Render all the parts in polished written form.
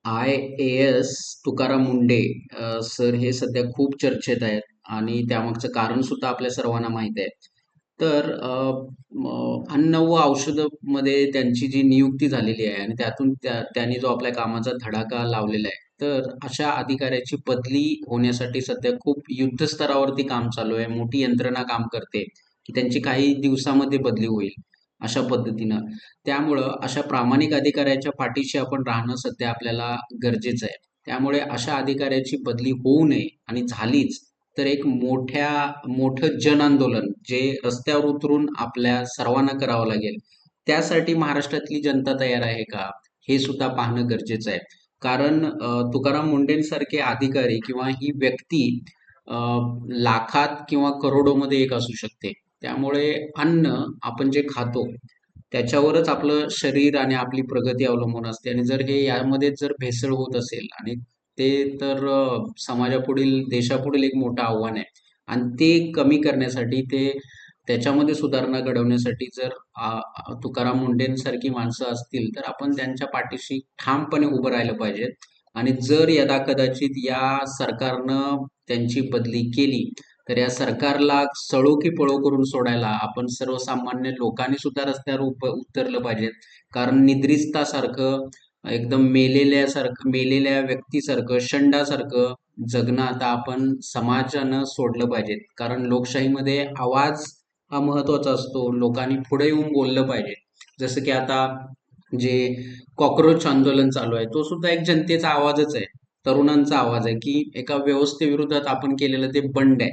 IAS Tukaram Munde sir हे सध्या खूप चर्चेत आहेत आणि त्यामागचं कारण सुद्धा आपल्या सर्वांना माहीत आहे. तर अन्न व औषधमध्ये त्यांची जी नियुक्ती झालेली आहे आणि त्यातून त्यांनी जो आपल्या कामाचा धडाका लावलेला आहे. तर अशा अधिकाऱ्याची बदली होण्यासाठी सध्या खूप युद्धस्तरावरती काम चालू आहे. मोठी यंत्रणा काम करते, की त्यांची काही दिवसामध्ये बदली होईल अशा पद्धतीनं. त्यामुळं अशा प्रामाणिक अधिकाऱ्याच्या पाठीशी आपण राहणं सध्या आपल्याला गरजेचं आहे. त्यामुळे अशा अधिकाऱ्याची बदली होऊ नये आणि झालीच तर एक मोठं जन आंदोलन जे रस्त्यावर उतरून आपल्या सर्वांना करावं लागेल. त्यासाठी महाराष्ट्रातली जनता तयार आहे का? हे सुद्धा पाहणं गरजेचं आहे. कारण तुकाराम मुंढेंसारखे अधिकारी किंवा ही व्यक्ती अ, लाखात किंवा करोडोमध्ये एक असू शकते. त्यामुळे अन्न आपण जे खातो त्याच्यावरच आपलं शरीर आणि आपली प्रगती अवलंबून असते आणि जर हे यामध्ये जर भेसळ होत असेल आणि ते तर समाजापुढील देशापुढील एक मोठं आव्हान आहे आणि ते कमी करण्यासाठी त्याच्यामध्ये सुधारणा घडवण्यासाठी जर तुकाराम मुंढेंसारखी माणसं असतील तर आपण त्यांच्या पाठीशी ठामपणे उभं राहिलं पाहिजे आणि जर यदाकदाचित या सरकारनं त्यांची बदली केली तर या सरकारला सळो की पळो करून सोडायला आपण सर्वसामान्य लोकांनी सुद्धा रस्त्यावर उतरलं पाहिजे. कारण निद्रिस्तासारखं एकदम मेलेल्या व्यक्तीसारखं शंडासारखं जगणं आता आपण समाजानं सोडलं पाहिजे. कारण लोकशाहीमध्ये आवाज हा महत्वाचा असतो. लोकांनी पुढे येऊन बोललं पाहिजे. जसं की आता जे कॉक्रोच आंदोलन चालू आहे तो सुद्धा एक जनतेचा आवाजच आहे. तरुणांचा आवाज आहे की एका व्यवस्थेविरोधात आपण केलेलं ते बंड आहे.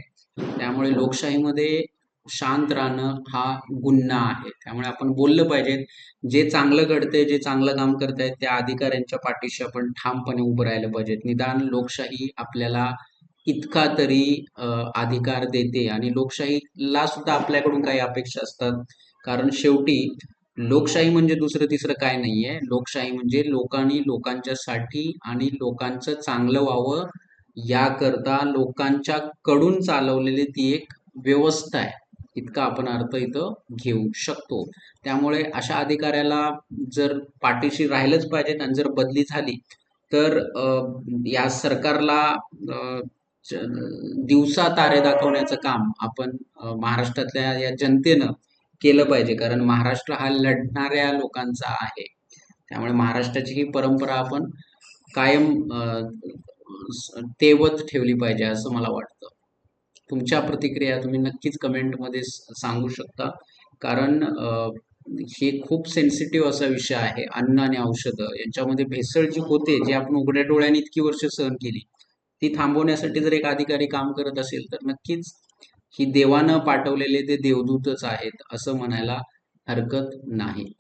त्यामुळे लोकशाहीमध्ये शांत राहणं हा गुन्हा आहे. त्यामुळे आपण बोललं पाहिजे. जे चांगलं घडतंय, जे चांगलं काम करतायत त्या अधिकाऱ्यांच्या पाठीशी आपण ठामपणे उभं राहिलं पाहिजे. निदान लोकशाही आपल्याला इतका तरी अधिकार देते आणि लोकशाहीला सुद्धा आपल्याकडून काही अपेक्षा असतात. कारण शेवटी लोकशाही म्हणजे दुसरं तिसरं काय नाहीये. लोकशाही म्हणजे लोकांनी लोकांच्यासाठी आणि लोकांचं चांगलं व्हावं याकरता लोकांच्या कडून चालवलेली ती एक व्यवस्था आहे. इतका आपण अर्थ इथं घेऊ शकतो. त्यामुळे अशा अधिकाऱ्याला जर पाठीशी राहिलंच पाहिजे आणि जर बदली झाली तर या सरकारला अ, ज- दिवसा तारे दाखवण्याचं काम आपण महाराष्ट्रातल्या या जनतेनं केलं पाहिजे. कारण महाराष्ट्र हा लढणाऱ्या लोकांचा आहे. त्यामुळे महाराष्ट्राची ही परंपरा आपण कायम तेवत ठेवली पाहिजे असं मला वाटतं. तुमच्या प्रतिक्रिया तुम्ही नक्कीच कमेंटमध्ये सांगू शकता. कारण हे खूप सेन्सिटिव्ह असा विषय आहे. अन्न आणि औषधं यांच्यामध्ये भेसळ जी होते, जी आपण उघड्या डोळ्याने इतकी वर्ष सहन केली, ती थांबवण्यासाठी जर एक अधिकारी काम करत असेल तर नक्कीच ही देवानं पाठवलेले ते देवदूतच आहेत असं म्हणायला हरकत नाही.